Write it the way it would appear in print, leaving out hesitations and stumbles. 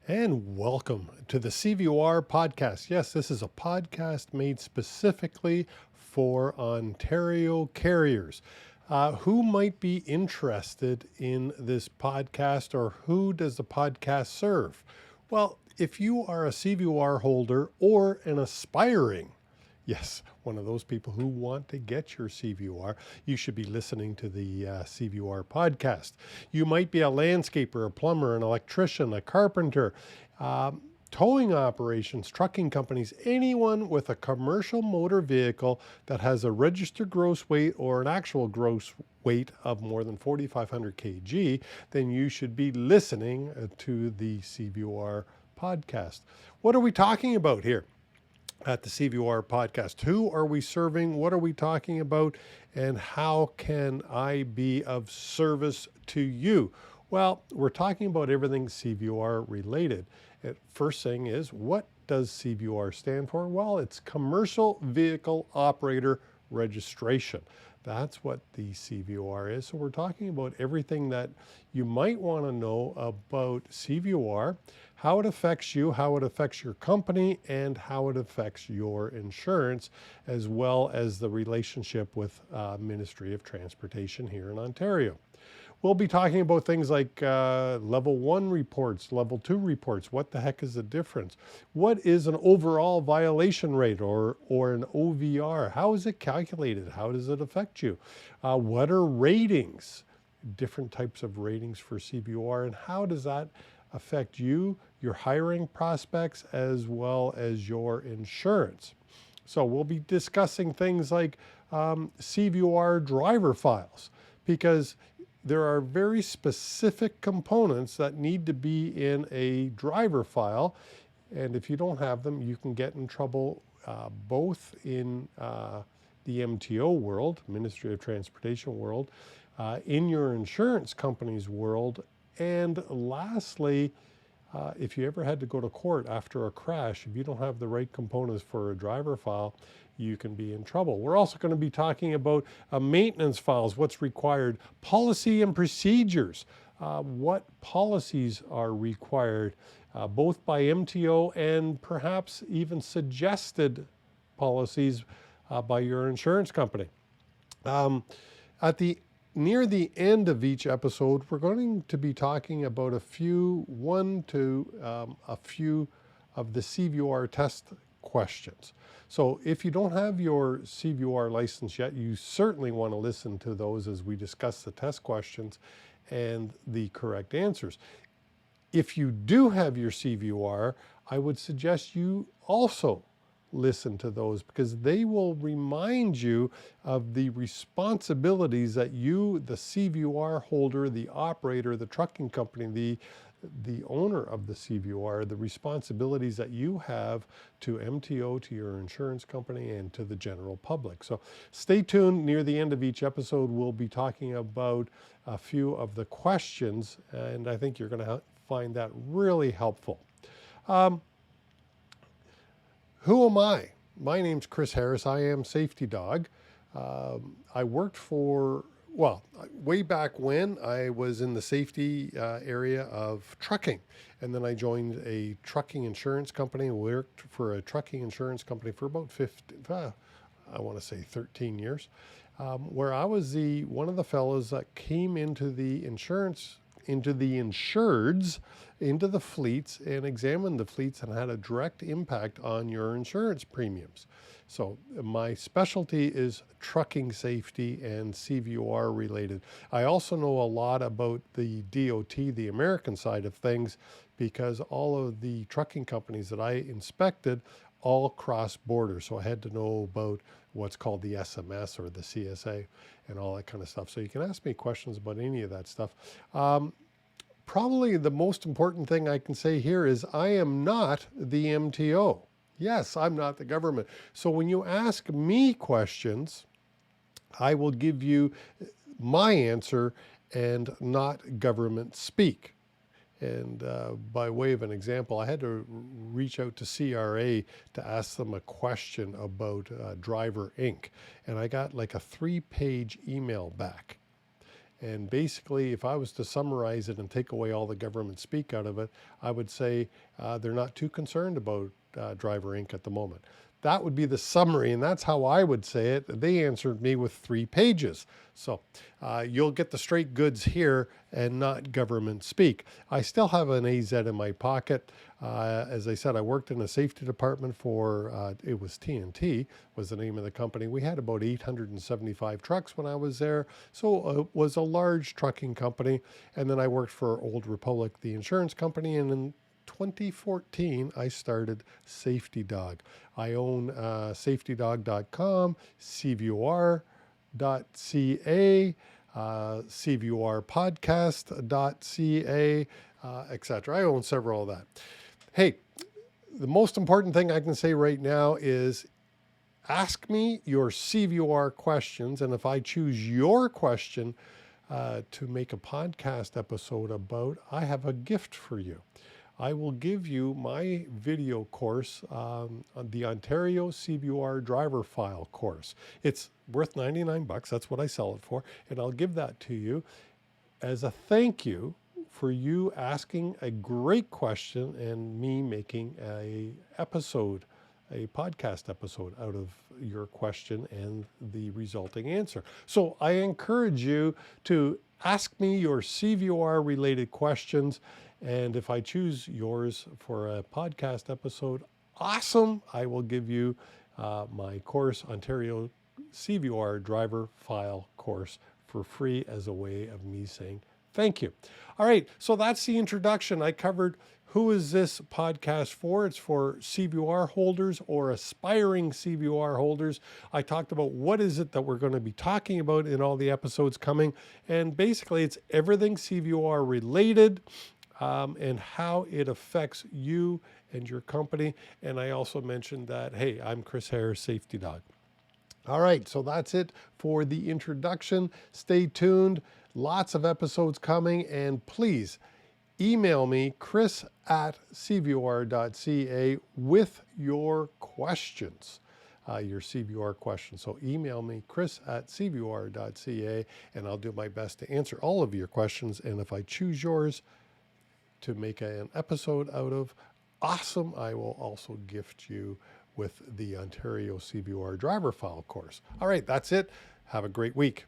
And welcome to the CVOR Podcast. Yes, this is a podcast made specifically for Ontario carriers. Who might be interested in this podcast, or who does the podcast serve? Well, if you are a CVOR holder or an aspiring, yes, one of those people who want to get your CVOR, you should be listening to the CVOR podcast. You might be a landscaper, a plumber, an electrician, a carpenter, towing operations, trucking companies, anyone with a commercial motor vehicle that has a registered gross weight or an actual gross weight of more than 4,500 kg, then you should be listening to the CVOR podcast. What are we talking about here at the CVOR Podcast? Who are we serving? What are we talking about? And how can I be of service to you? Well, we're talking about everything CVOR related. First thing is, what does CVOR stand for? Well, it's Commercial Vehicle Operator Registration. That's what the CVOR is. So we're talking about everything that you might want to know about CVOR, how it affects you, how it affects your company, and how it affects your insurance, as well as the relationship with Ministry of Transportation here in Ontario. We'll be talking about things like level 1 reports, level 2 reports. What the heck is the difference? What is an overall violation rate or an OVR? How is it calculated? How does it affect you? What are ratings? Different types of ratings for CVOR, and how does that affect you, your hiring prospects, as well as your insurance? So we'll be discussing things like CVOR driver files, because there are very specific components that need to be in a driver file. And if you don't have them, you can get in trouble both in the MTO world, Ministry of Transportation world, in your insurance company's world. And lastly, if you ever had to go to court after a crash, if you don't have the right components for a driver file, you can be in trouble. We're also going to be talking about maintenance files, what's required, policy and procedures, what policies are required, both by MTO and perhaps even suggested policies by your insurance company. Near the end of each episode, we're going to be talking about a few of the CVOR test questions. So if you don't have your CVOR license yet, you certainly want to listen to those as we discuss the test questions and the correct answers. If you do have your CVOR, I would suggest you also listen to those, because they will remind you of the responsibilities that you, the CVOR holder, the operator, the trucking company, the owner of the CVOR, the responsibilities that you have to MTO, to your insurance company, and to the general public. So stay tuned. Near the end of each episode, we'll be talking about a few of the questions, and I think you're going to find that really helpful. Who am I? My name's Chris Harris. I am Safety Dawg. I worked way back when I was in the safety area of trucking. And then I joined a trucking insurance company, worked for a trucking insurance company for about 13 years, where I was one of the fellows that came into the insureds, into the fleets, and examined the fleets and had a direct impact on your insurance premiums. So my specialty is trucking safety and CVOR related. I also know a lot about the DOT, the American side of things, because all of the trucking companies that I inspected all cross borders. So I had to know about what's called the SMS or the CSA and all that kind of stuff. So you can ask me questions about any of that stuff. Probably the most important thing I can say here is I am not the MTO. Yes, I'm not the government. So when you ask me questions, I will give you my answer and not government speak. And by way of an example, I had to reach out to CRA to ask them a question about Driver Inc. And I got like a 3-page email back. And basically, if I was to summarize it and take away all the government speak out of it, I would say they're not too concerned about Driver Inc. at the moment. That would be the summary, and that's how I would say it. They answered me with 3 pages. So you'll get the straight goods here and not government speak. I still have an AZ in my pocket. As I said, I worked in a safety department for, it was TNT was the name of the company. We had about 875 trucks when I was there. So it was a large trucking company. And then I worked for Old Republic, the insurance company. And in 2014, I started Safety Dawg. I own safetydawg.com, CVOR.ca, CVOR Podcast.ca, etc. I own several of that. Hey, the most important thing I can say right now is ask me your CVOR questions, and if I choose your question to make a podcast episode about, I have a gift for you. I will give you my video course on the Ontario CVOR driver file course. It's worth $99. That's what I sell it for. And I'll give that to you as a thank you for you asking a great question and me making a podcast episode out of your question and the resulting answer. So I encourage you to ask me your CVOR related questions. And if I choose yours for a podcast episode, awesome. I will give you my course, Ontario CVOR driver file course, for free as a way of me saying thank you. All right. So that's the introduction. I covered who is this podcast for. It's for CVOR holders or aspiring CVOR holders. I talked about what is it that we're going to be talking about in all the episodes coming. And basically, it's everything CVOR related. And how it affects you and your company. And I also mentioned that, hey, I'm Chris Harris, Safety Dawg. All right, so that's it for the introduction. Stay tuned. Lots of episodes coming. And please email me, chris@CVOR.ca, with your questions. Your CVOR questions. So email me, chris@CVOR.ca, and I'll do my best to answer all of your questions. And if I choose yours to make an episode out of, awesome. I will also gift you with the Ontario CVOR driver file course. All right, that's it. Have a great week.